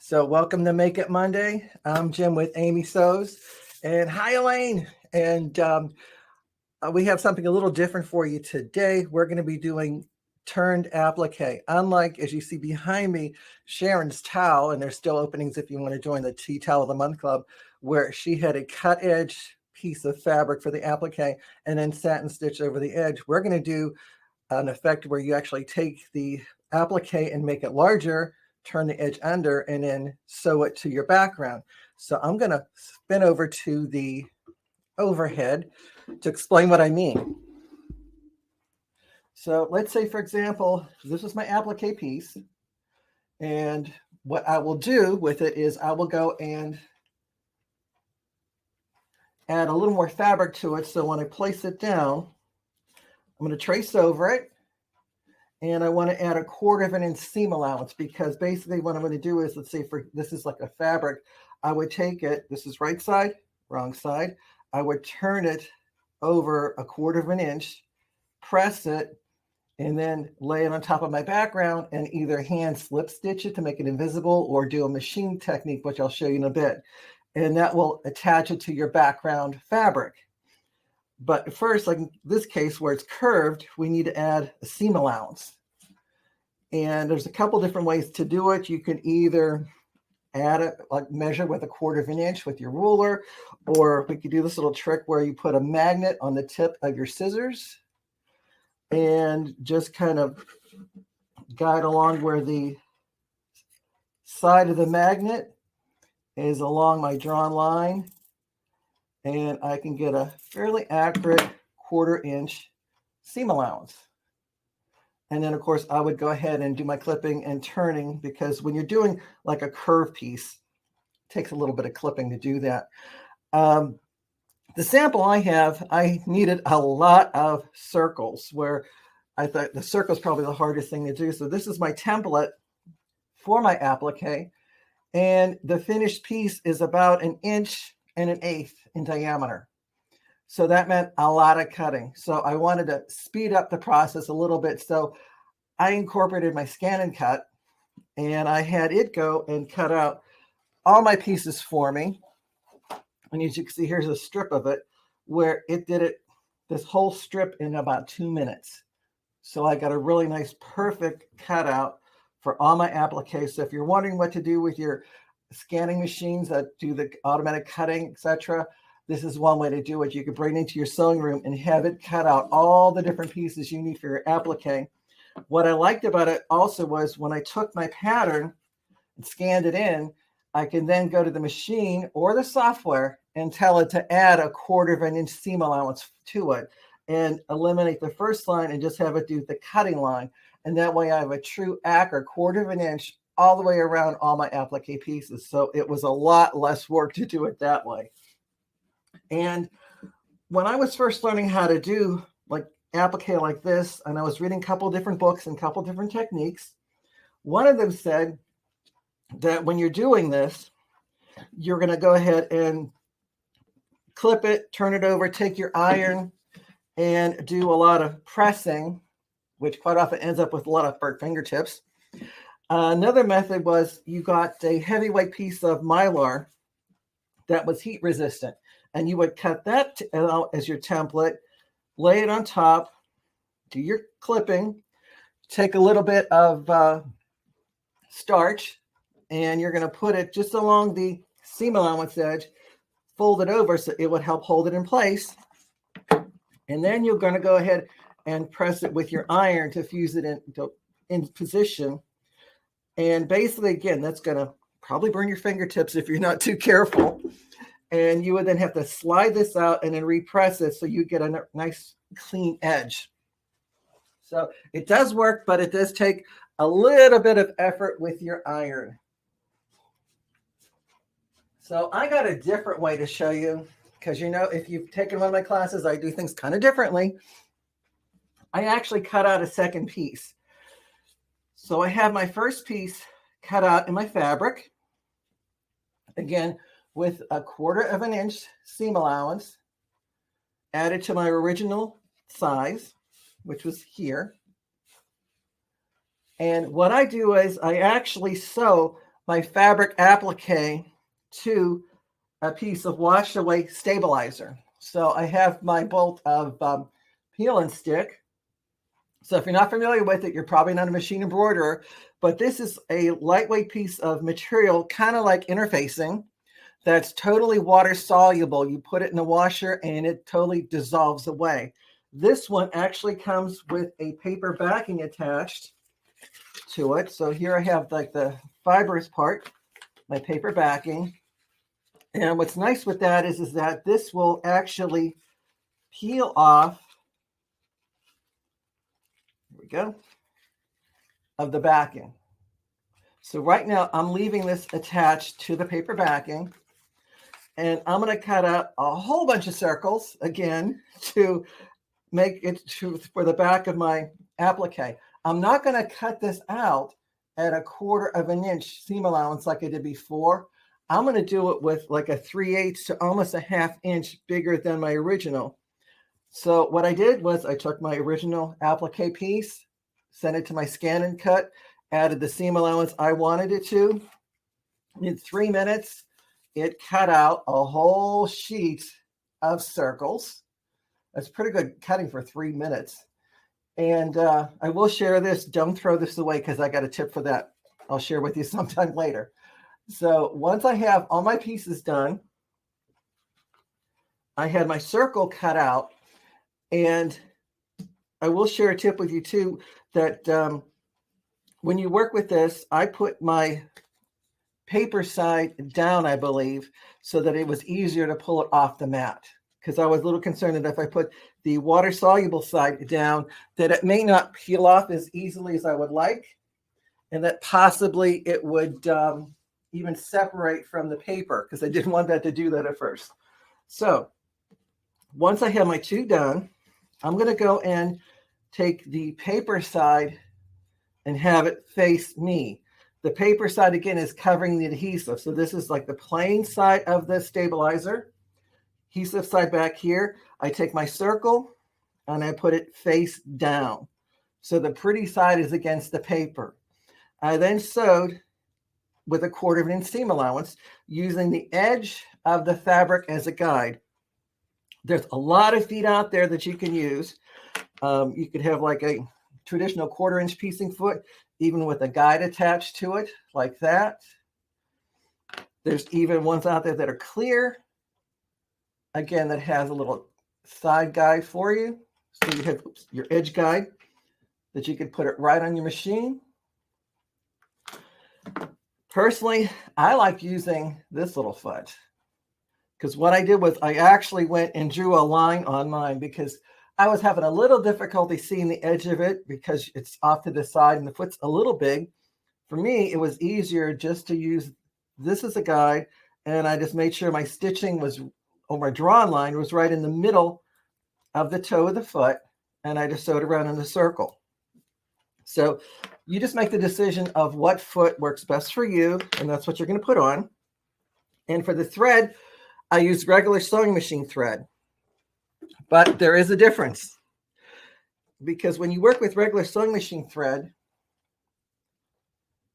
So welcome to Make It Monday. I'm Jim with Amy Sews. And hi, Elaine. And we have something a little different for you today. We're going to be doing turned applique. Unlike, as you see behind me, Sharon's towel, and there's still openings if you want to join the Tea Towel of the Month Club, where she had a cut edge piece of fabric for the applique and then satin stitch over the edge. We're going to do an effect where you actually take the applique and make it larger, turn the edge under, and then sew it to your background. So I'm going to spin over to the overhead to explain what I mean. So let's say, for example, this is my applique piece. And what I will do with it is I will go and add a little more fabric to it. So when I place it down, I'm going to trace over it. And I want to add 1/4 inch seam allowance, because basically what I'm going to do is, let's say for this is like a fabric, I would take it, this is right side, wrong side. I would turn it over 1/4 inch, press it, and then lay it on top of my background and either hand slip stitch it to make it invisible or do a machine technique, which I'll show you in a bit. And that will attach it to your background fabric. But first, like in this case where it's curved, we need to add a seam allowance. And there's a couple different ways to do it. You can either add it, like measure with 1/4 inch with your ruler, or we could do this little trick where you put a magnet on the tip of your scissors and just kind of guide along where the side of the magnet is along my drawn line. And I can get a fairly accurate 1/4 inch seam allowance. And then, of course, I would go ahead and do my clipping and turning, because when you're doing like a curve piece, it takes a little bit of clipping to do that. The sample I have, I needed a lot of circles, where I thought the circle is probably the hardest thing to do. So this is my template for my applique. And the finished piece is about 1 1/8 inches in diameter. So that meant a lot of cutting. So I wanted to speed up the process a little bit. So I incorporated my scan and cut, and I had it go and cut out all my pieces for me. And as you can see, here's a strip of it where it did it, this whole strip, in about 2 minutes. So I got a really nice, perfect cutout for all my appliques. So if you're wondering what to do with your scanning machines that do the automatic cutting, etc., this is one way to do it. You could bring it into your sewing room and have it cut out all the different pieces you need for your applique. What I liked about it also was when I took my pattern and scanned it in, I can then go to the machine or the software and tell it to add 1/4 inch seam allowance to it and eliminate the first line and just have it do the cutting line. And that way I have a true accurate 1/4 inch all the way around all my applique pieces. So it was a lot less work to do it that way. And when I was first learning how to do like applique like this, and I was reading a couple different books and a couple different techniques, one of them said that when you're doing this, you're going to go ahead and clip it, turn it over, take your iron, and do a lot of pressing, which quite often ends up with a lot of burnt fingertips. Another method was you got a heavyweight piece of mylar that was heat resistant, and you would cut that out as your template, lay it on top, do your clipping, take a little bit of starch, and you're going to put it just along the seam allowance edge, fold it over so it would help hold it in place. And then you're going to go ahead and press it with your iron to fuse it in position. And basically, again, that's going to probably burn your fingertips if you're not too careful. And you would then have to slide this out and then repress it so you get a nice clean edge. So it does work, but it does take a little bit of effort with your iron. So I got a different way to show you, because you know, if you've taken one of my classes, I do things kind of differently. I actually cut out a second piece. So I have my first piece cut out in my fabric, again, with 1/4 inch seam allowance, added to my original size, which was here. And what I do is I actually sew my fabric applique to a piece of wash away stabilizer. So I have my bolt of peel and stick. So if you're not familiar with it, you're probably not a machine embroiderer, but this is a lightweight piece of material, kind of like interfacing, that's totally water soluble. You put it in the washer and it totally dissolves away. This one actually comes with a paper backing attached to it. So here I have like the fibrous part, my paper backing. And what's nice with that is that this will actually peel off, here we go, of the backing. So right now I'm leaving this attached to the paper backing, and I'm going to cut out a whole bunch of circles again to make it for the back of my applique. I'm not going to cut this out at 1/4 of an inch seam allowance like I did before. I'm going to do it with like a 3/8 to almost a 1/2 inch bigger than my original. So what I did was I took my original applique piece, sent it to my scan and cut, added the seam allowance I wanted it to. In 3 minutes, it cut out a whole sheet of circles. That's pretty good cutting for 3 minutes. And I will share this. Don't throw this away because I got a tip for that. I'll share with you sometime later. So once I have all my pieces done, I had my circle cut out. And I will share a tip with you too, that when you work with this, I put my paper side down, I believe, so that it was easier to pull it off the mat. Because I was a little concerned that if I put the water soluble side down, that it may not peel off as easily as I would like, and that possibly it would even separate from the paper, because I didn't want that to do that at first. So once I have my two done, I'm going to go and take the paper side and have it face me. The paper side, again, is covering the adhesive. So this is like the plain side of the stabilizer. Adhesive side back here. I take my circle and I put it face down. So the pretty side is against the paper. I then sewed with 1/4 of an inch seam allowance using the edge of the fabric as a guide. There's a lot of feet out there that you can use. You could have like a traditional 1/4 inch piecing foot, even with a guide attached to it, like that. There's even ones out there that are clear. Again, that has a little side guide for you. So you have your edge guide that you could put it right on your machine. Personally, I like using this little foot, because what I did was I actually went and drew a line on mine because I was having a little difficulty seeing the edge of it because it's off to the side and the foot's a little big. For me, it was easier just to use this as a guide, and I just made sure my stitching was, or my drawn line was right in the middle of the toe of the foot, and I just sewed around in a circle. So you just make the decision of what foot works best for you, and that's what you're going to put on. And for the thread, I use regular sewing machine thread. But there is a difference, because when you work with regular sewing machine thread,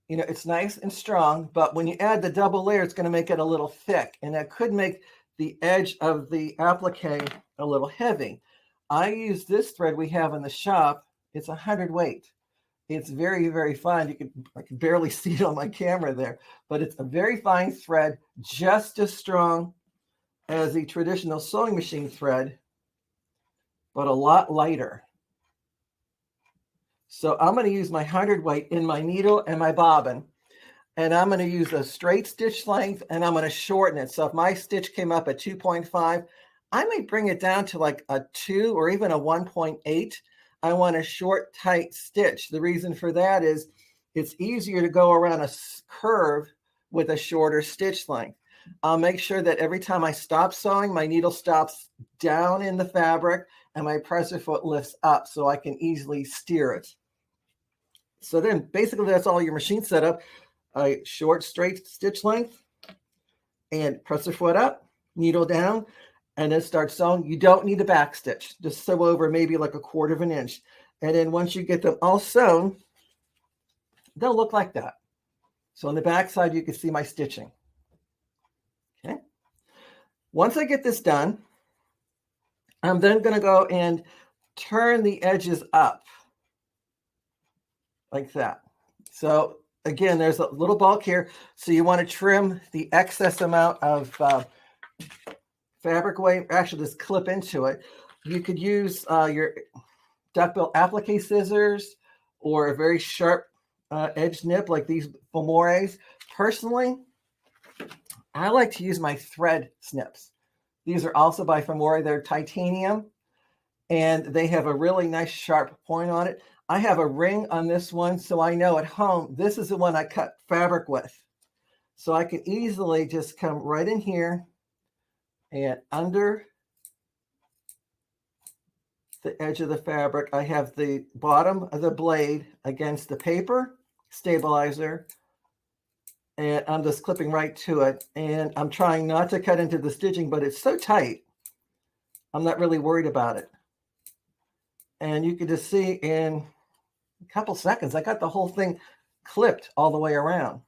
you know, it's nice and strong, but when you add the double layer, it's going to make it a little thick, and that could make the edge of the applique a little heavy. I use this thread we have in the shop. It's 100 weight. It's very, very fine. I can barely see it on my camera there, but it's a very fine thread, just as strong as the traditional sewing machine thread, but a lot lighter. So I'm going to use my 100 weight in my needle and my bobbin, and I'm going to use a straight stitch length, and I'm going to shorten it. So if my stitch came up at 2.5, I might bring it down to like a 2 or even a 1.8. I want a short, tight stitch. The reason for that is it's easier to go around a curve with a shorter stitch length. I'll make sure that every time I stop sewing, my needle stops down in the fabric and my presser foot lifts up so I can easily steer it. So then basically that's all your machine setup. A short, straight stitch length and presser foot up, needle down, and then start sewing. You don't need a back stitch. Just sew over maybe like 1/4 of an inch. And then once you get them all sewn, they'll look like that. So on the back side, you can see my stitching. Okay. Once I get this done, I'm then going to go and turn the edges up like that. So again, there's a little bulk here. So you want to trim the excess amount of fabric away. Actually, just clip into it. You could use your duckbill applique scissors or a very sharp edge nip like these Femores. Personally, I like to use my thread snips. These are also by Femore. They're titanium, and they have a really nice sharp point on it. I have a ring on this one, so I know at home, this is the one I cut fabric with. So I can easily just come right in here and under the edge of the fabric, I have the bottom of the blade against the paper stabilizer, and I'm just clipping right to it. And I'm trying not to cut into the stitching, but it's so tight, I'm not really worried about it. And you can just see in a couple seconds, I got the whole thing clipped all the way around.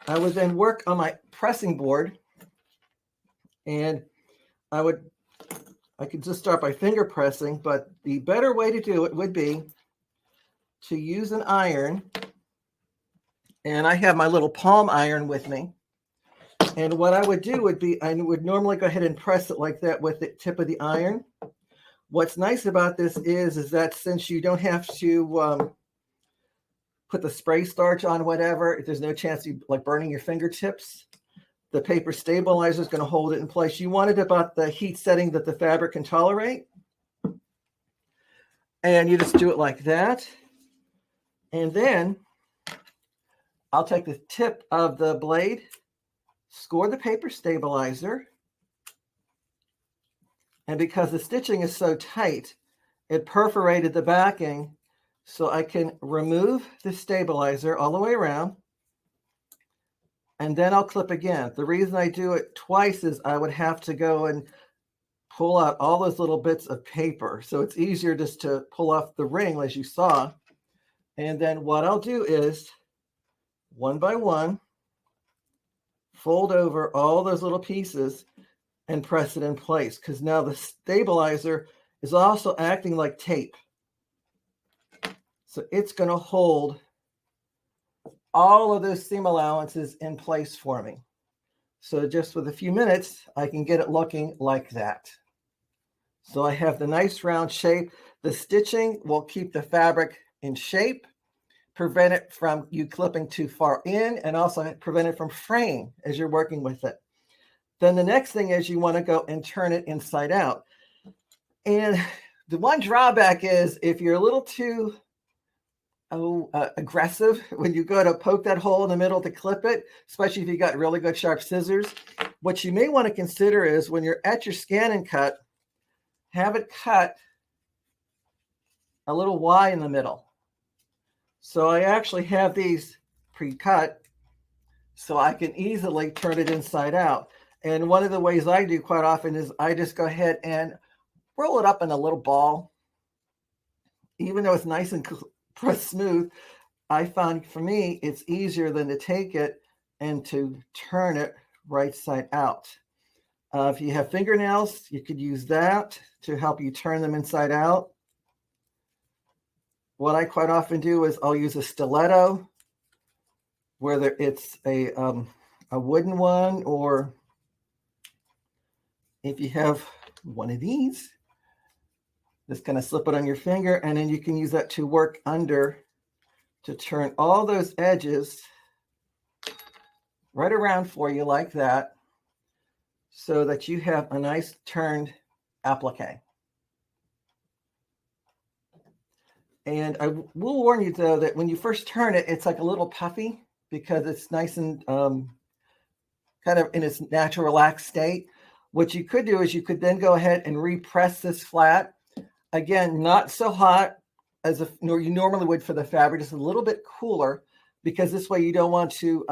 I would then work on my pressing board, and I could just start by finger pressing, but the better way to do it would be to use an iron. And I have my little palm iron with me. And what I would do would be, I would normally go ahead and press it like that with the tip of the iron. What's nice about this is that since you don't have to put the spray starch on whatever, if there's no chance of like burning your fingertips, the paper stabilizer is going to hold it in place. You want it about the heat setting that the fabric can tolerate. And you just do it like that. And then I'll take the tip of the blade, score the paper stabilizer. And because the stitching is so tight, it perforated the backing, so I can remove the stabilizer all the way around. And then I'll clip again. The reason I do it twice is I would have to go and pull out all those little bits of paper. So it's easier just to pull off the ring, as you saw. And then what I'll do is, one by one, fold over all those little pieces and press it in place, because now the stabilizer is also acting like tape. So it's going to hold all of those seam allowances in place for me. So just with a few minutes, I can get it looking like that. So I have the nice round shape. The stitching will keep the fabric in shape, prevent it from you clipping too far in, and also prevent it from fraying as you're working with it. Then the next thing is you want to go and turn it inside out. And the one drawback is if you're a little too aggressive when you go to poke that hole in the middle to clip it, especially if you got really good sharp scissors, what you may want to consider is when you're at your scan and cut, have it cut a little Y in the middle. So I actually have these pre-cut so I can easily turn it inside out. And one of the ways I do quite often is I just go ahead and roll it up in a little ball. Even though it's nice and pressed smooth, I find for me it's easier than to take it and to turn it right side out. If you have fingernails, you could use that to help you turn them inside out. What I quite often do is I'll use a stiletto, whether it's a wooden one, or if you have one of these, just kind of slip it on your finger, and then you can use that to work under to turn all those edges right around for you like that, so that you have a nice turned applique. And I will warn you, though, that when you first turn it, it's like a little puffy because it's nice and kind of in its natural relaxed state. What you could do is you could then go ahead and repress this flat. Again, not so hot as you normally would for the fabric, just a little bit cooler, because this way you don't want to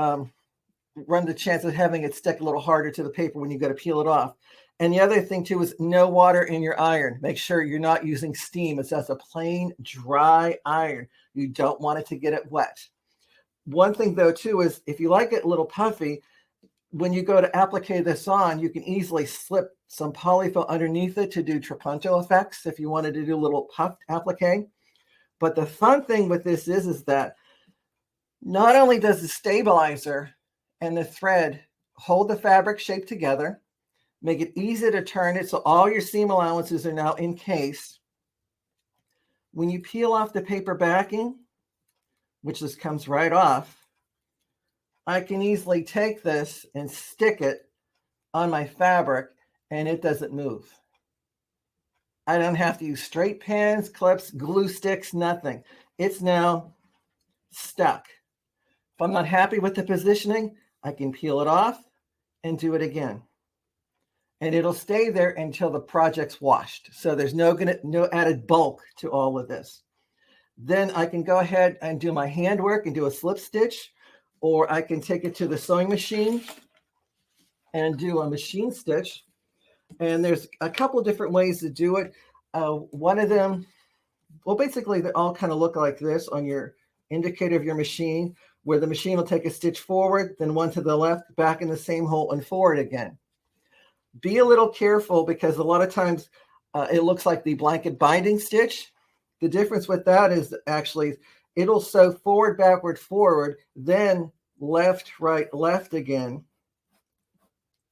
run the chance of having it stick a little harder to the paper when you got to peel it off. And the other thing too is no water in your iron. Make sure you're not using steam. It's just a plain dry iron. You don't want it to get it wet. One thing though too is if you like it a little puffy, when you go to applique this on, you can easily slip some polyfill underneath it to do trapunto effects if you wanted to do a little puffed applique. But the fun thing with this is that not only does the stabilizer and the thread hold the fabric shape together, make it easy to turn it so all your seam allowances are now encased. When you peel off the paper backing, which just comes right off, I can easily take this and stick it on my fabric and it doesn't move. I don't have to use straight pins, clips, glue sticks, nothing. It's now stuck. If I'm not happy with the positioning, I can peel it off and do it again. And it'll stay there until the project's washed. So there's no added bulk to all of this. Then I can go ahead and do my handwork and do a slip stitch, or I can take it to the sewing machine and do a machine stitch. And there's a couple of different ways to do it. One of them, well, basically they all kind of look like this on your indicator of your machine, where the machine will take a stitch forward, then one to the left, back in the same hole and forward again. Be a little careful because a lot of times it looks like the blanket binding stitch. The difference with that is actually it'll sew forward, backward, forward, then left, right, left again,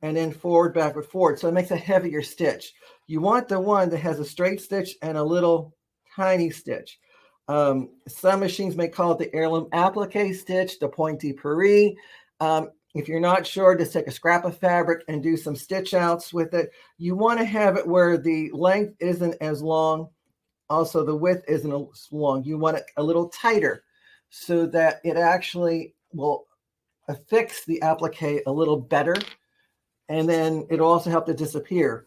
and then forward, backward, forward. So it makes a heavier stitch. You want the one that has a straight stitch and a little tiny stitch. Some machines may call it the heirloom applique stitch, the pointy Paris. If you're not sure, just take a scrap of fabric and do some stitch outs with it. You want to have it where the length isn't as long. Also, the width isn't as long. You want it a little tighter so that it actually will affix the applique a little better. And then it'll also help to disappear.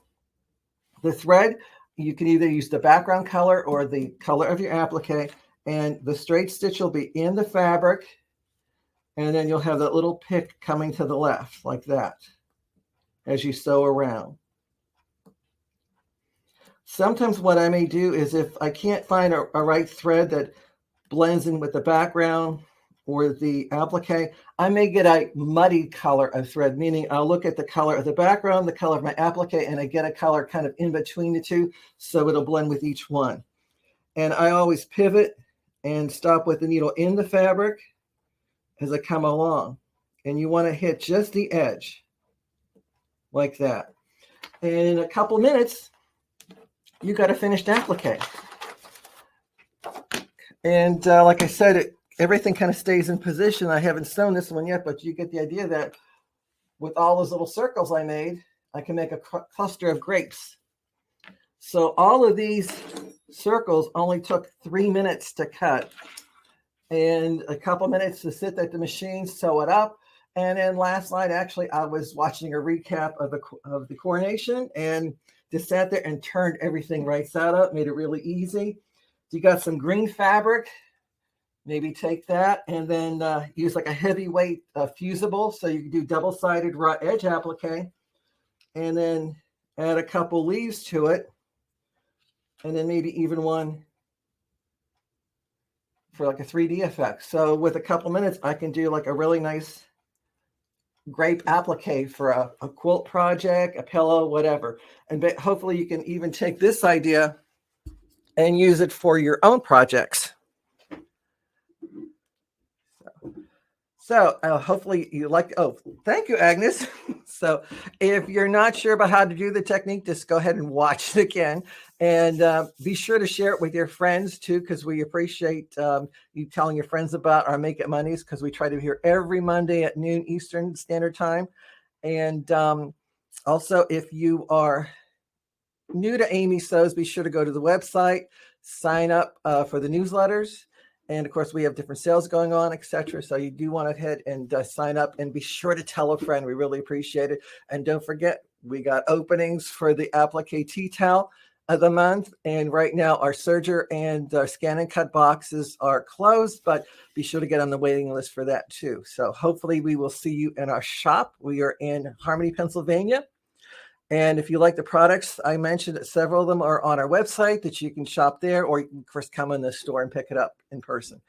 The thread, you can either use the background color or the color of your applique, and the straight stitch will be in the fabric, and then you'll have that little pick coming to the left like that as you sew around. Sometimes what I may do is if I can't find a right thread that blends in with the background or the applique, I may get a muddy color of thread, meaning I'll look at the color of the background, the color of my applique, and I get a color kind of in between the two, so it'll blend with each one. And I always pivot and stop with the needle in the fabric as I come along. And you want to hit just the edge like that. And in a couple minutes, you got a finished applique. And like I said, everything kind of stays in position. I haven't sewn this one yet, but you get the idea that with all those little circles I made, I can make a cluster of grapes. So all of these circles only took 3 minutes to cut and a couple minutes to sit at the machine, sew it up. And then last night, actually, I was watching a recap of the coronation and just sat there and turned everything right side up, made it really easy. You got some green fabric, maybe take that and then use like a heavyweight fusible so you can do double-sided raw edge applique, and then add a couple leaves to it, and then maybe even one for like a 3D effect. So with a couple minutes, I can do like a really nice grape applique for a quilt project, a pillow, whatever. And hopefully you can even take this idea and use it for your own projects. So hopefully you like, oh, thank you, Agnes. So if you're not sure about how to do the technique, just go ahead and watch it again. And be sure to share it with your friends too, because we appreciate you telling your friends about our Make It Mondays, because we try to be here every Monday at noon Eastern Standard Time. And also, if you are new to Amy Sews, be sure to go to the website, sign up for the newsletters. And of course, we have different sales going on, etc. So you do want to head and sign up, and be sure to tell a friend. We really appreciate it. And don't forget, we got openings for the Applique Tea Towel of the month. And right now, our serger and our scan and cut boxes are closed, but be sure to get on the waiting list for that too. So hopefully we will see you in our shop. We are in Harmony, Pennsylvania. And if you like the products I mentioned, several of them are on our website that you can shop there, or you can first come in the store and pick it up in person.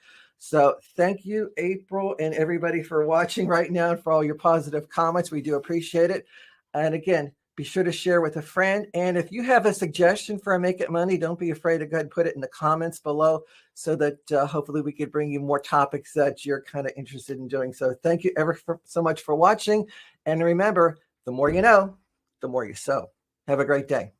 So thank you, April, and everybody for watching right now and for all your positive comments. We do appreciate it. And again, be sure to share with a friend. And if you have a suggestion for a Make It Money, don't be afraid to go ahead and put it in the comments below so that hopefully we could bring you more topics that you're kind of interested in doing. So thank you ever so much for watching. And remember, the more you know, the more you sow. Have a great day.